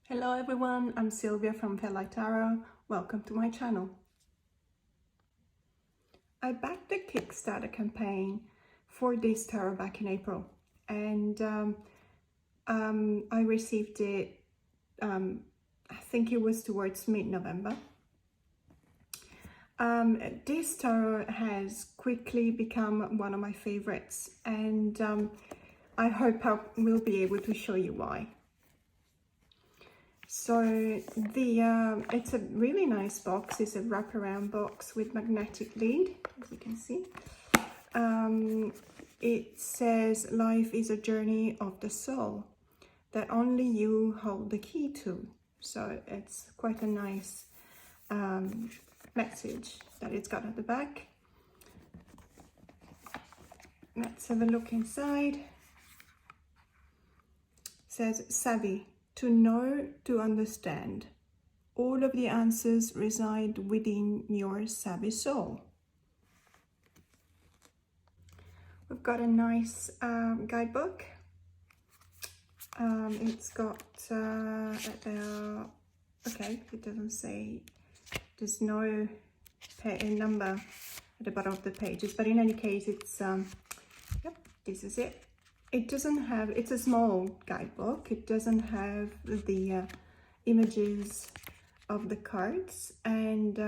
Hello everyone, I'm Sylvia from Fairlight Tarot. Welcome to my channel. I backed the Kickstarter campaign for this tarot back in April, and I received it, I think it was towards mid-November. This tarot has quickly become one of my favorites, and I hope I will be able to show you why. So it's a really nice box. It's a wraparound box with magnetic lead, as you can see. It says life is a journey of the soul that only you hold the key to. So it's quite a nice message that it's got at the back. Let's have a look inside. It says savvy. To know, to understand. All of the answers reside within your savvy soul. We've got a nice guidebook. It's got, okay, it doesn't say, there's no number at the bottom of the pages, but in any case, it's, yep, this is it. It doesn't have, it's a small guidebook. It doesn't have the images of the cards, and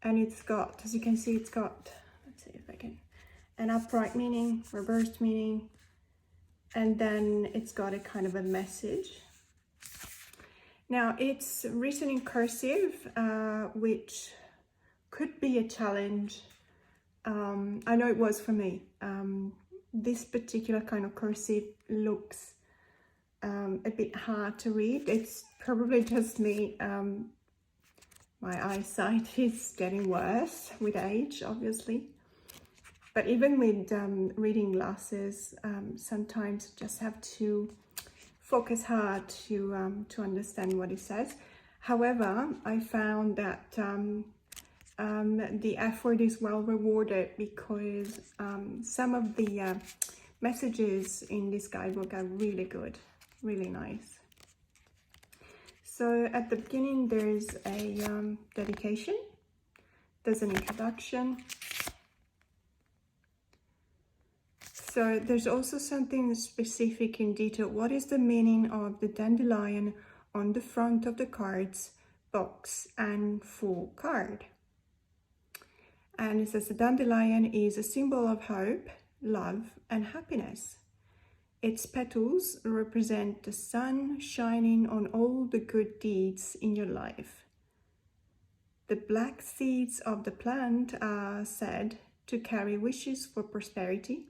it's got, as you can see, it's got, let's see if I can, an upright meaning, reversed meaning, and then it's got a kind of a message. Now it's written in cursive, which could be a challenge. I know it was for me. This particular kind of cursive looks a bit hard to read. It's probably just me. My eyesight is getting worse with age, obviously. But even with reading glasses, sometimes you just have to focus hard to understand what it says. However, I found that the effort is well rewarded, because some of the messages in this guidebook are really good, really nice. So at the beginning there's a dedication, there's an introduction. So there's also something specific in detail. What is the meaning of the dandelion on the front of the cards box and full card? And it says the dandelion is a symbol of hope, love, and happiness. Its petals represent the sun shining on all the good deeds in your life. The black seeds of the plant are said to carry wishes for prosperity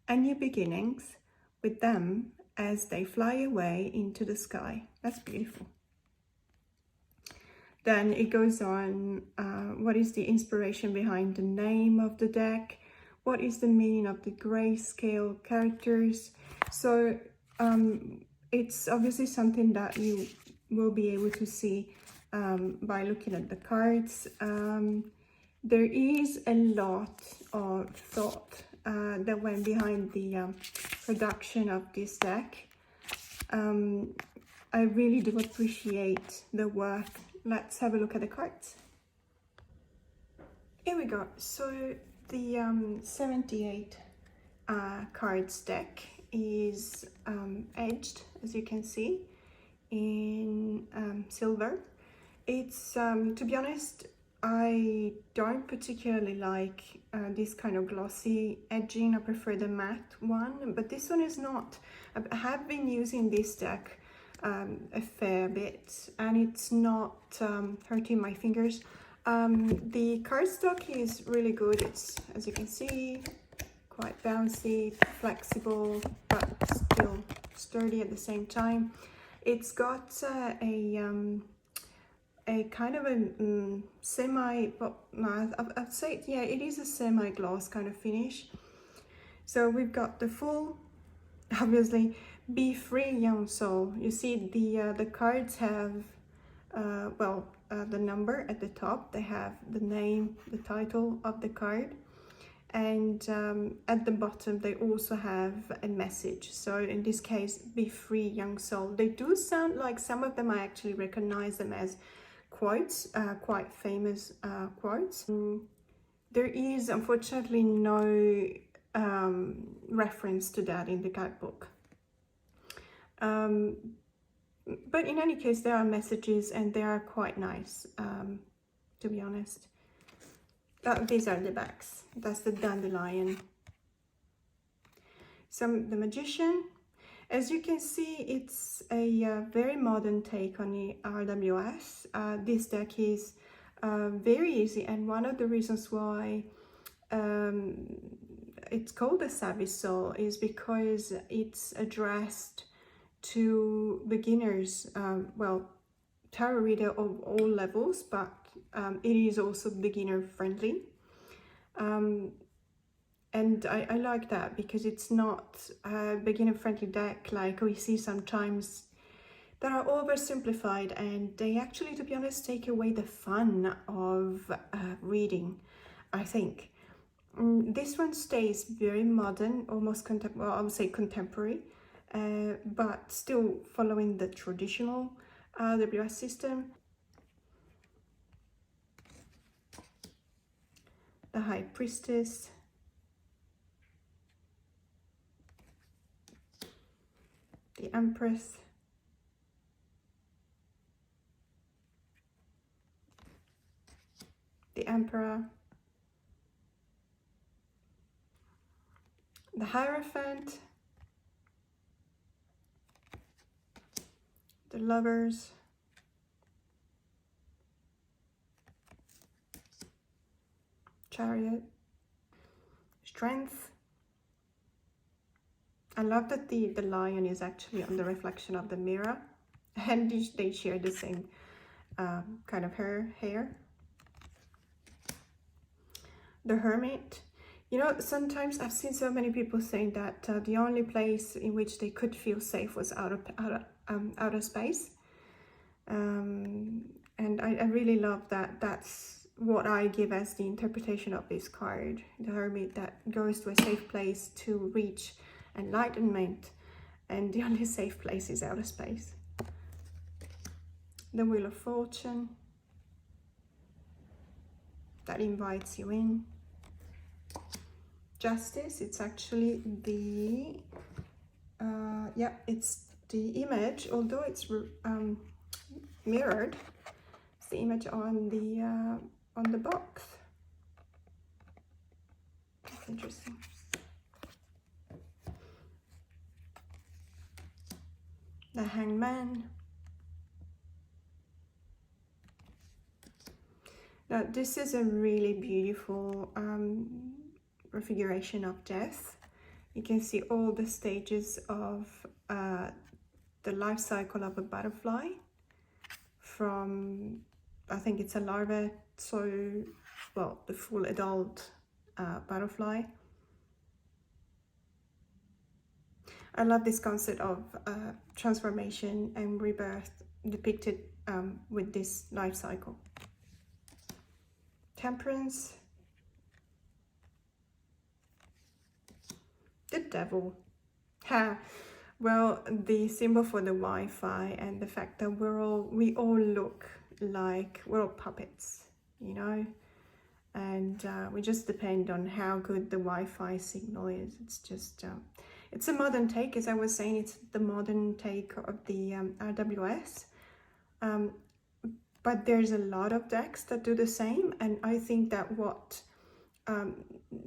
and new beginnings with them as they fly away into the sky. That's beautiful. Then it goes on, what is the inspiration behind the name of the deck? What is the meaning of the grayscale characters? So it's obviously something that you will be able to see by looking at the cards. There is a lot of thought that went behind the production of this deck. I really do appreciate the work. Let's have a look at the cards. Here we go. So the 78 cards deck is edged, as you can see, in silver. It's, to be honest, I don't particularly like this kind of glossy edging. I prefer the matte one, but this one is not. I have been using this deck a fair bit, and it's not hurting my fingers. The cardstock is really good. It's, as you can see, quite bouncy, flexible, but still sturdy at the same time. It's got a kind of a semi, but no, I'd say, yeah, it is a semi-gloss kind of finish. So we've got the full, obviously, be free, young soul. You see the cards have, the number at the top. They have the name, the title of the card. and at the bottom they also have a message. So in this case, be free, young soul. They do sound like, some of them I actually recognize them as quotes, quite famous quotes. There is unfortunately no reference to that in the guidebook. But in any case, there are messages and they are quite nice, to be honest. These are the backs. That's the dandelion. The Magician. As you can see, it's a very modern take on the RWS. This deck is very easy, and one of the reasons why it's called the Savvy Soul is because it's addressed to beginners, well, tarot reader of all levels, but it is also beginner friendly. And I like that because it's not a beginner friendly deck like we see sometimes that are oversimplified, and they actually, to be honest, take away the fun of reading, I think. This one stays very modern, almost well, I would say contemporary, but still following the traditional WS system. The High Priestess. The Empress. The Emperor. The Hierophant. The Lovers. Chariot. Strength. I love that the lion is actually on the reflection of the mirror, and they share the same kind of hair. The Hermit. You know, sometimes I've seen so many people saying that the only place in which they could feel safe was outer space, and I really love that. That's what I give as the interpretation of this card. The Hermit that goes to a safe place to reach enlightenment, and the only safe place is outer space. The Wheel of Fortune that invites you in. Justice. It's actually the yeah, it's the image, although it's mirrored. It's the image on the box. That's interesting. The Hangman. Now this is a really beautiful configuration of death. You can see all the stages of the life cycle of a butterfly, from, I think it's a larva, so, well, the full adult butterfly. I love this concept of transformation and rebirth depicted with this life cycle. Temperance. The Devil. Well, the symbol for the Wi-Fi and the fact that we all look like we're all puppets, you know, and we just depend on how good the Wi-Fi signal is. It's just it's a modern take, as I was saying. It's the modern take of the RWS, but there's a lot of decks that do the same, and I think that what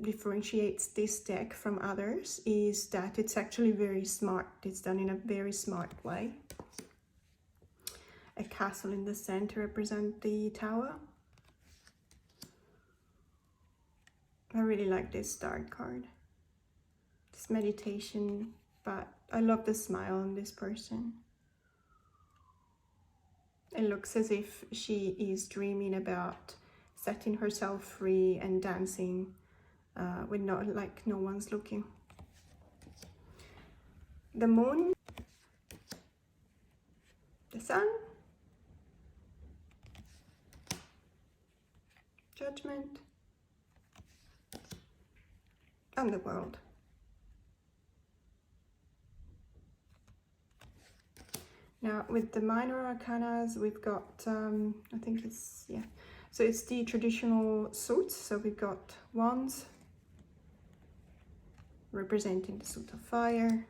differentiates this deck from others is that it's actually very smart. It's done in a very smart way. A castle in the center represents the tower. I really like this start card. It's meditation, but I love the smile on this person. It looks as if she is dreaming about setting herself free and dancing with no one's looking. The Moon. The Sun. Judgment. and the world. Now with the minor arcanas, we've got, I think it's, yeah, so it's the traditional suits. So we've got wands, representing the suit of fire,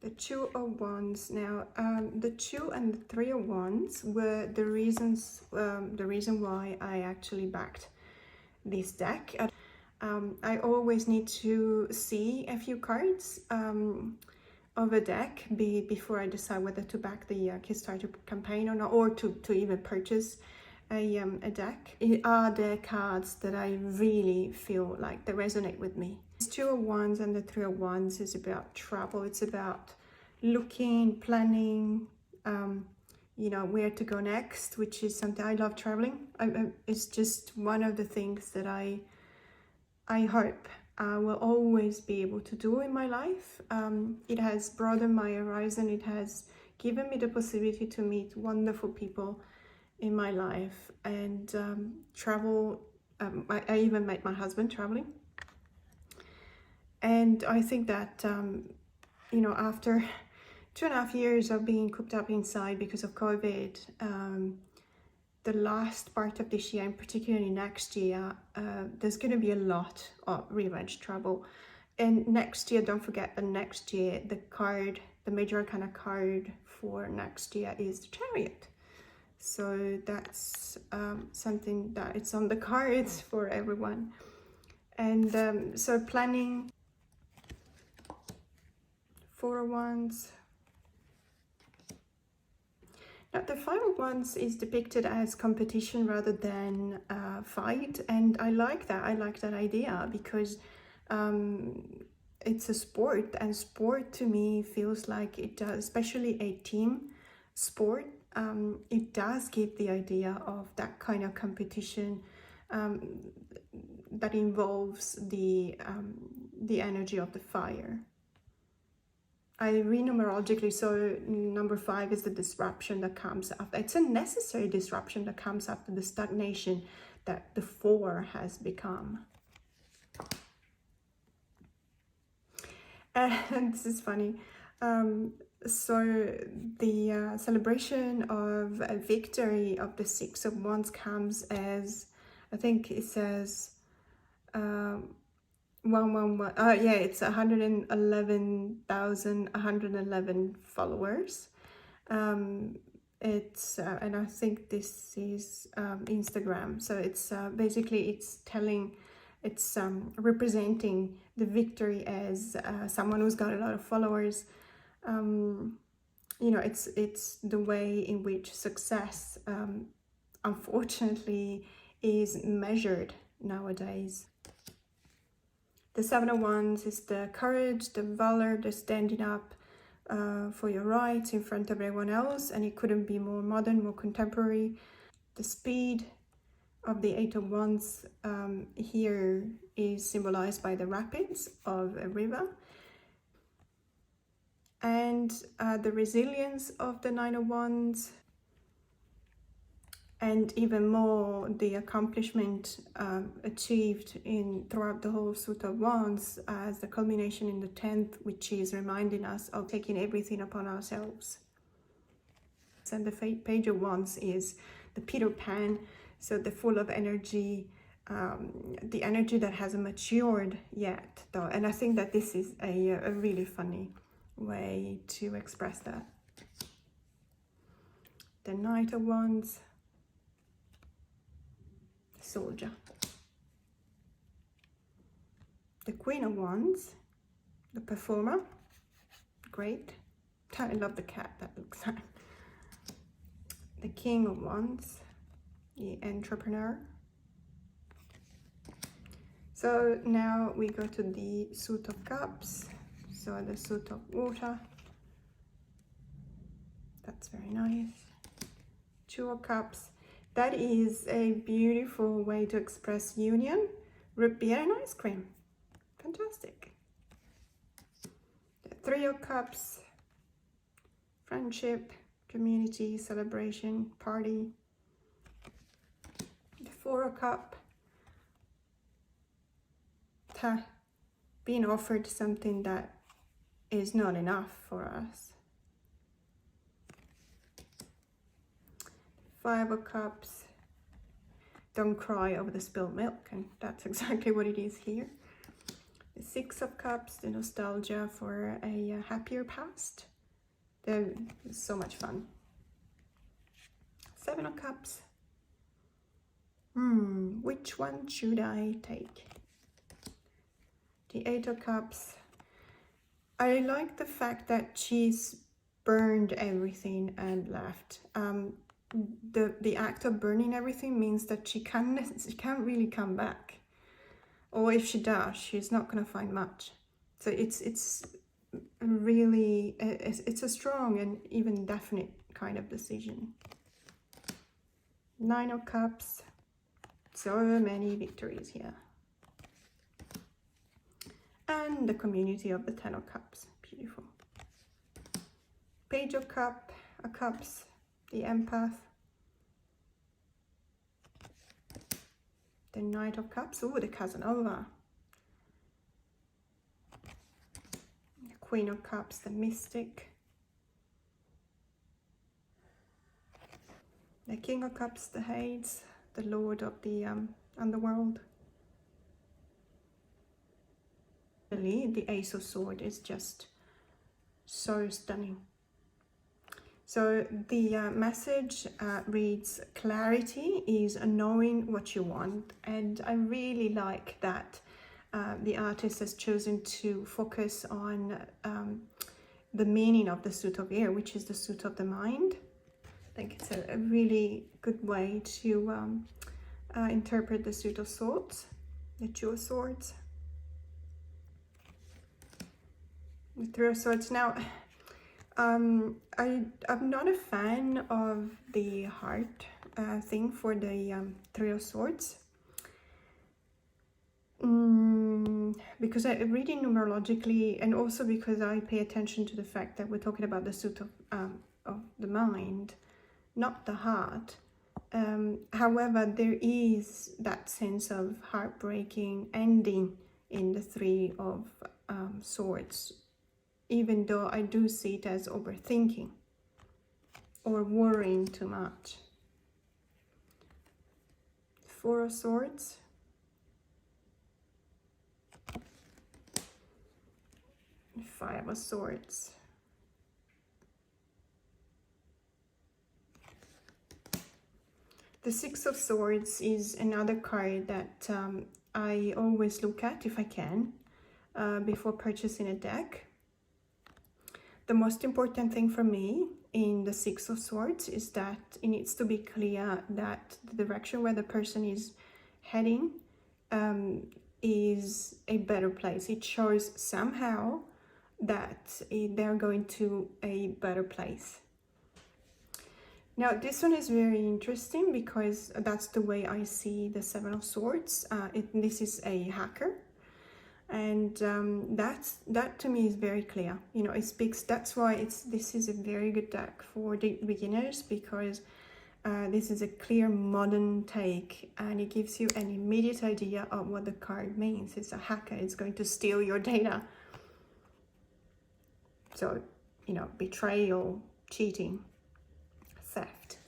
the two of wands. Now the 2 and the 3 of wands were the reasons, the reason why I actually backed this deck. I always need to see a few cards of a deck before I decide whether to back the Kickstarter campaign or not, or to even purchase a deck. It are the cards that I really feel like they resonate with me. It's 2 of wands and the 3 of wands is about travel. It's about looking, planning, you know, where to go next, which is something I love. Traveling, it's just one of the things that I hope I will always be able to do in my life. It has broadened my horizon. It has given me the possibility to meet wonderful people in my life and travel. I even met my husband traveling. And I think that, you know, after 2.5 years of being cooped up inside because of COVID, the last part of this year, and particularly next year, there's going to be a lot of revenge travel. And next year, don't forget that next year, the major arcana card for next year is the Chariot. So that's something that it's on the cards for everyone. And so planning, 4 of wands. Now the 5 of wands is depicted as competition rather than fight, and I like that. I like that idea because it's a sport, and sport to me feels like it does, especially a team sport. It does give the idea of that kind of competition that involves the energy of the fire. I read numerologically, so number 5 is the disruption that comes after. It's a necessary disruption that comes after the stagnation that the 4 has become. And this is funny. So the celebration of a victory of the 6 of wands comes as, I think it says 111. Yeah, it's 111,111 followers. It's and I think this is Instagram. So it's basically it's telling, it's representing the victory as someone who's got a lot of followers. You know, it's the way in which success unfortunately is measured nowadays. The 7 of wands is the courage, the valor, the standing up for your rights in front of everyone else, and it couldn't be more modern, more contemporary. The speed of the 8 of wands here is symbolized by the rapids of a river. And the resilience of the 9 of wands, and even more the accomplishment achieved throughout the whole suit of wands as the culmination in the 10th, which is reminding us of taking everything upon ourselves. And the page of wands is the Peter Pan, so the full of energy, the energy that hasn't matured yet though. And I think that this is a really funny way to express that. The Knight of Wands, soldier. The Queen of Wands, the performer, great. I love the cat that looks like. The King of Wands, the entrepreneur. So now we go to the Suit of Cups, so the Suit of Water. That's very nice. 2 of Cups. That is a beautiful way to express union. Root beer and ice cream. Fantastic. The 3 of Cups. Friendship, community, celebration, party. The 4 of Cups. being offered something that is not enough for us. 5 of Cups. Don't cry over the spilled milk, and that's exactly what it is here. The 6 of Cups, the nostalgia for a happier past. They're so much fun. 7 of Cups. Which one should I take? The 8 of Cups. I like the fact that she's burned everything and left. The act of burning everything means that she can't really come back. Or if she does, she's not going to find much. So it's really, it's a strong and even definite kind of decision. 9 of Cups. So many victories here. And the community of the 10 of Cups. Beautiful. Page of Cups. The Empath. The Knight of Cups. Oh, the Casanova. The Queen of Cups. The Mystic. The King of Cups. The Hades. The Lord of the Underworld. The Ace of Swords is just so stunning. So the message reads, clarity is knowing what you want, and I really like that the artist has chosen to focus on the meaning of the suit of air, which is the suit of the mind. I think it's a really good way to interpret the suit of swords, the Two of Swords. The Three of Swords. Now, I'm not a fan of the heart thing for the Three of Swords. Because I read it numerologically, and also because I pay attention to the fact that we're talking about the suit of the mind, not the heart. However, there is that sense of heartbreaking ending in the Three of Swords, even though I do see it as overthinking or worrying too much. Four of Swords. Five of Swords. The Six of Swords is another card that I always look at if I can before purchasing a deck. The most important thing for me in the Six of Swords is that it needs to be clear that the direction where the person is heading is a better place. It shows somehow that they're going to a better place. Now, this one is very interesting because that's the way I see the Seven of Swords. This is a hacker, and that to me is very clear. You know, it speaks. That's why this is a very good deck for the beginners, because this is a clear modern take, and it gives you an immediate idea of what the card means. It's a hacker. It's going to steal your data. So, you know, betrayal, cheating, theft.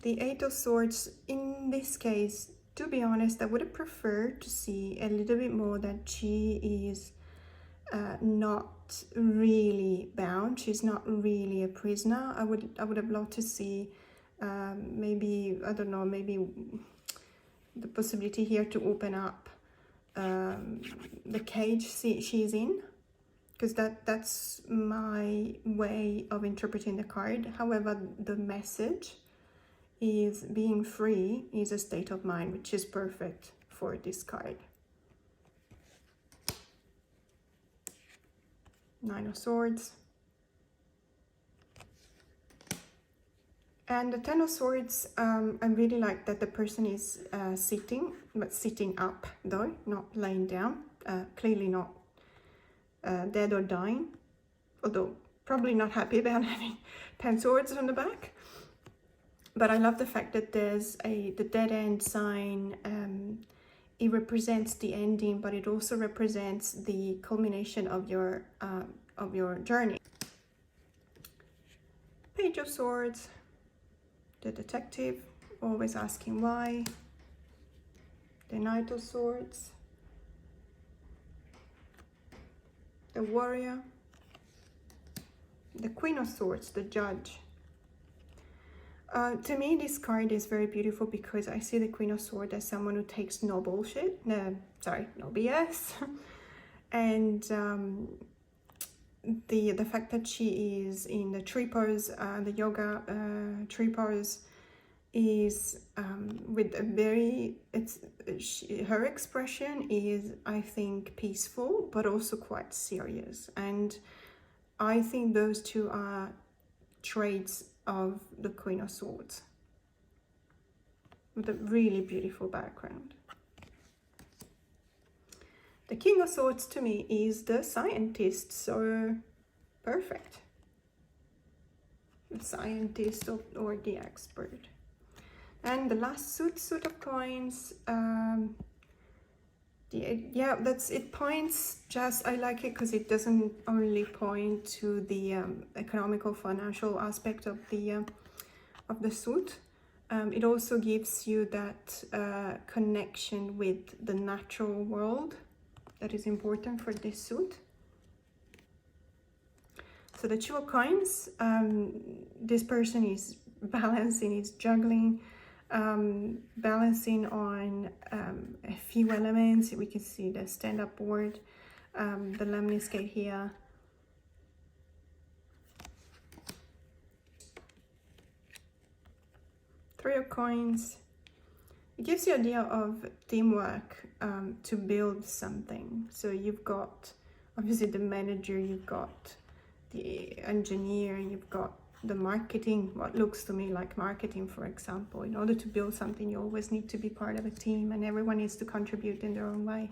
The Eight of Swords, in this case, to be honest, I would have preferred to see a little bit more that she is not really bound. She's not really a prisoner. I would have loved to see maybe, I don't know, maybe the possibility here to open up the cage she's in, because that's my way of interpreting the card. However, the message is being free is a state of mind, which is perfect for this card. Nine of Swords. And the Ten of Swords, I really like that the person is sitting, but sitting up though, not laying down, clearly not dead or dying, although probably not happy about having 10 swords on the back. But I love the fact that there's the dead end sign it represents the ending, but it also represents the culmination of your journey. Page of Swords, the detective, always asking why. The Knight of Swords, the Warrior, the Queen of Swords, the Judge. To me, this card is very beautiful because I see the Queen of Swords as someone who takes no bullshit, no BS. And the fact that she is in the tree pose, the yoga tree pose, is with a very, her expression is, I think, peaceful, but also quite serious. And I think those two are traits of the Queen of Swords, with a really beautiful background. The King of Swords to me is the scientist, so perfect. The scientist or the expert. And the last suit of coins, yeah, that's it. Points, just, I like it because it doesn't only point to the economical, financial aspect of the suit. It also gives you that connection with the natural world that is important for this suit. So the Two of Coins, this person is balancing, is juggling, balancing on a few elements. We can see the stand-up board, the lemniscate here. Three of Coins. It gives you an idea of teamwork to build something. So you've got obviously the manager, you've got the engineer, you've got the marketing, what looks to me like marketing, for example. In order to build something, you always need to be part of a team, and everyone needs to contribute in their own way.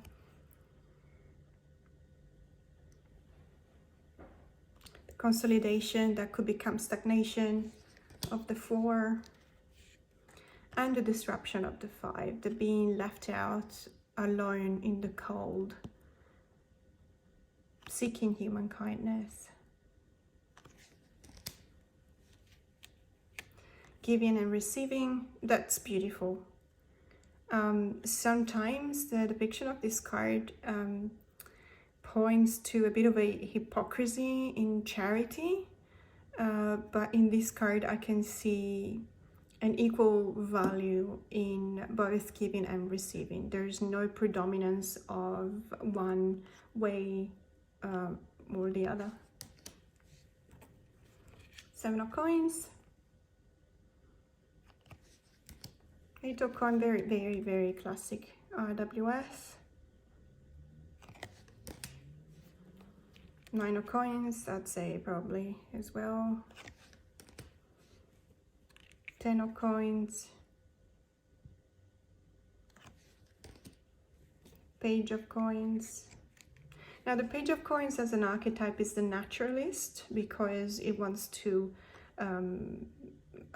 The consolidation, that could become stagnation of the 4. And the disruption of the 5, the being left out alone in the cold, seeking human kindness. Giving and receiving, that's beautiful. Sometimes the depiction of this card points to a bit of a hypocrisy in charity, but in this card I can see an equal value in both giving and receiving. There's no predominance of one way or the other. 7 of Coins. 8 of Coins, very classic RWS. 9 of Coins, I'd say probably as well. 10 of Coins. Page of Coins. Now the Page of Coins as an archetype is the naturalist because it wants to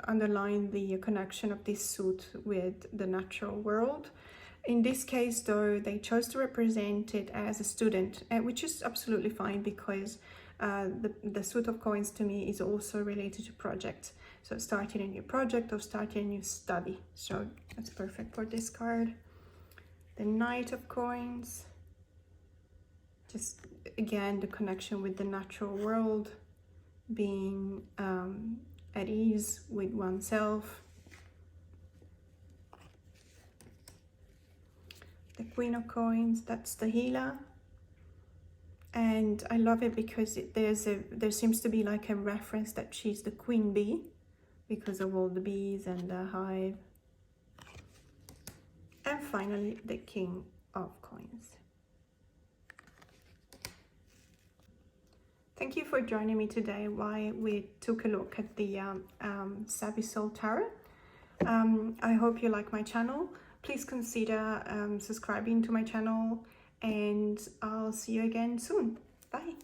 underline the connection of this suit with the natural world. In this case though, they chose to represent it as a student, which is absolutely fine because the suit of coins to me is also related to projects. So starting a new project or starting a new study. So that's perfect for this card. The Knight of Coins. Just again, the connection with the natural world, being at ease with oneself. The Queen of Coins, that's the healer. And I love it because there seems to be like a reference that she's the queen bee because of all the bees and the hive. And finally, the King of Coins. Thank you for joining me today while we took a look at the Savvy Soul Tarot. I hope you like my channel. Please consider subscribing to my channel, and I'll see you again soon. Bye.